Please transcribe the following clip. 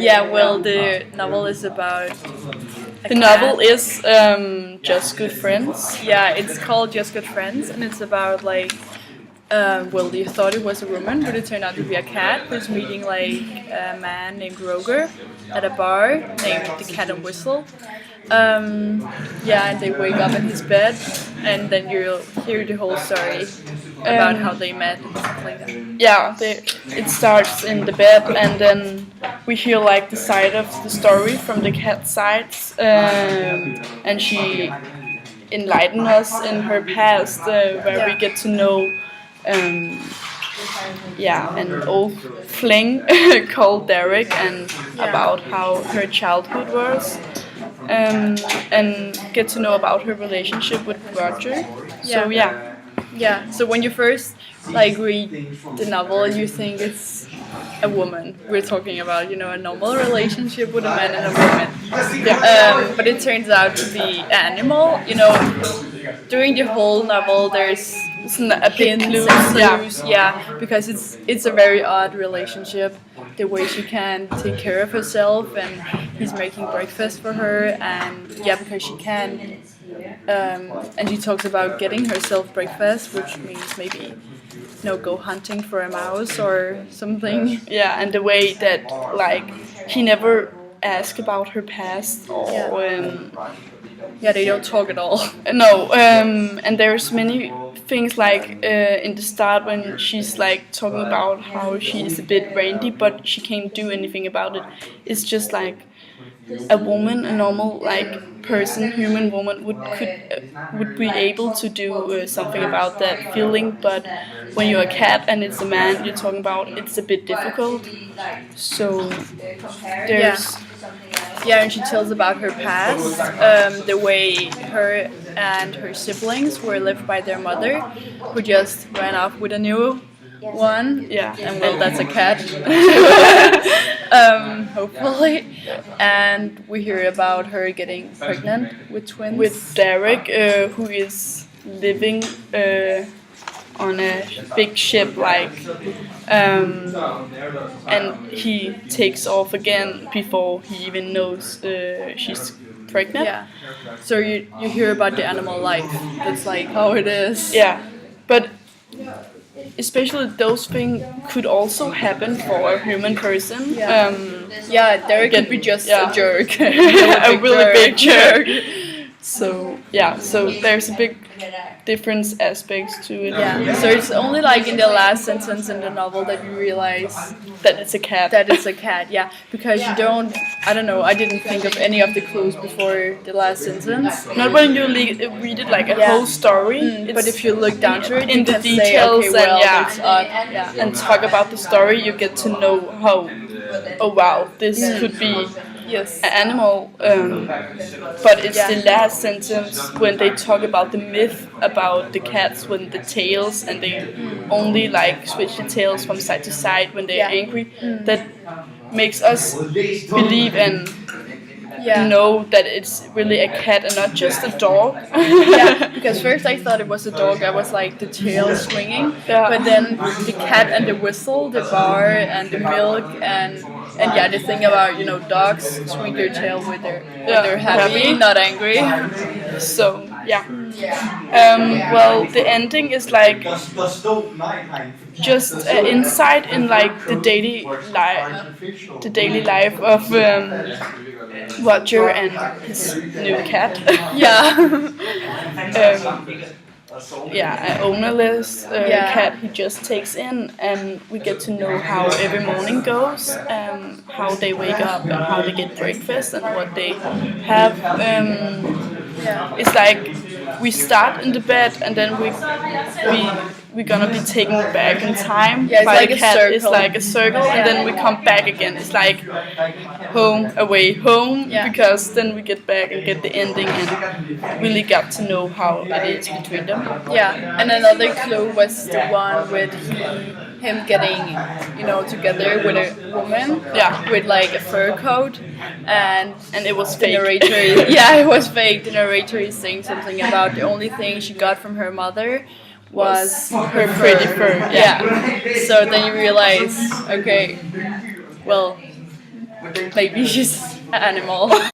Yeah, well, the novel is about The novel is Just Good Friends. yeah, it's called Just Good Friends, and it's about like well, you thought it was a woman, but it turned out to be a cat who's meeting like a man named Roger at a bar named the Cat and Whistle. Yeah, and they wake up in his bed, and then you'll hear the whole story about how they met and stuff like that. Yeah, it starts in the bed, and then we hear like the side of the story from the cat's side, and she enlightened us in her past, where we get to know, an old fling called Derek, and about how her childhood was, and get to know about her relationship with Roger. So yeah. Yeah, so when you first like read the novel, you think it's a woman we're talking about, a normal relationship with a man and a woman. Yeah. But it turns out to be an animal. During the whole novel, there's A big hints clue. and Yeah. clues, yeah, because it's a very odd relationship. The way she can take care of herself, and he's making breakfast for her, and yeah, because she can. And she talks about getting herself breakfast, which means maybe, go hunting for a mouse or something. Yeah, and the way that like he never asked about her past, or Yeah, they don't talk at all. no, and there's many things like in the start when she's like talking about how she's a bit randy, but she can't do anything about it. It's just like a woman, a normal like person, human woman would be able to do something about that feeling, but when you're a cat and it's a man you're talking about, it's a bit difficult. So there's Yeah, and she tells about her past, the way her and her siblings were left by their mother, who just ran off with a new one. yeah, And well, that's a cat. Hopefully. And we hear about her getting pregnant with twins. with Derek, who is living on a big ship, like, and he takes off again before he even knows she's pregnant. Yeah. So you hear about the animal life. That's like how it is. Yeah, but especially those things could also happen for a human person. Yeah. Yeah, Derek could be just yeah. a jerk. A really big jerk. So yeah, so there's a big different aspects to it. Yeah. So it's only like in the last sentence in the novel that you realize That it's a cat. that it's a cat. Yeah, because you don't. I don't know. I didn't think of any of the clues before the last sentence. Not when you read it like a Yeah. whole story, But if you look down to it, in you the can say, details okay, well, and yeah, that's odd. Yeah. and talk about the story, you get to know how. Oh wow, this could be Yes. an animal, but it's Yeah. the last sentence when they talk about the myth about the cats when the tails, and they only like switch the tails from side to side when they're Yeah. angry, that makes us believe and Yeah. know that it's really a cat and not just a dog. Yeah, because first I thought it was a dog. I was like the tail swinging, Yeah. but then the cat and the whistle, the bar and the milk, and yeah, the thing about dogs swing their tail when they're happy, Happy. not angry. So yeah. Well, the ending is like just insight in like the daily life of Roger and his new cat. Yeah. An ownerless Yeah. cat he just takes in, and we get to know how every morning goes, how they wake up and how they get breakfast and what they have. It's like we start in the bed and then we're gonna be taken back in time Yeah, it's by like the a cat. circle. It's like a circle, and then we come back again. It's like home, away, home, Yeah. because then we get back and get the ending and really got to know how it is between them. Yeah, and another clue was the one with him getting, together with a woman. Yeah. With like a fur coat, and it was the fake. narrator. Yeah, it was fake. The narrator is saying something about the only thing she got from her mother was her pretty fur. Yeah. So then you realize, okay, well, maybe she's an animal.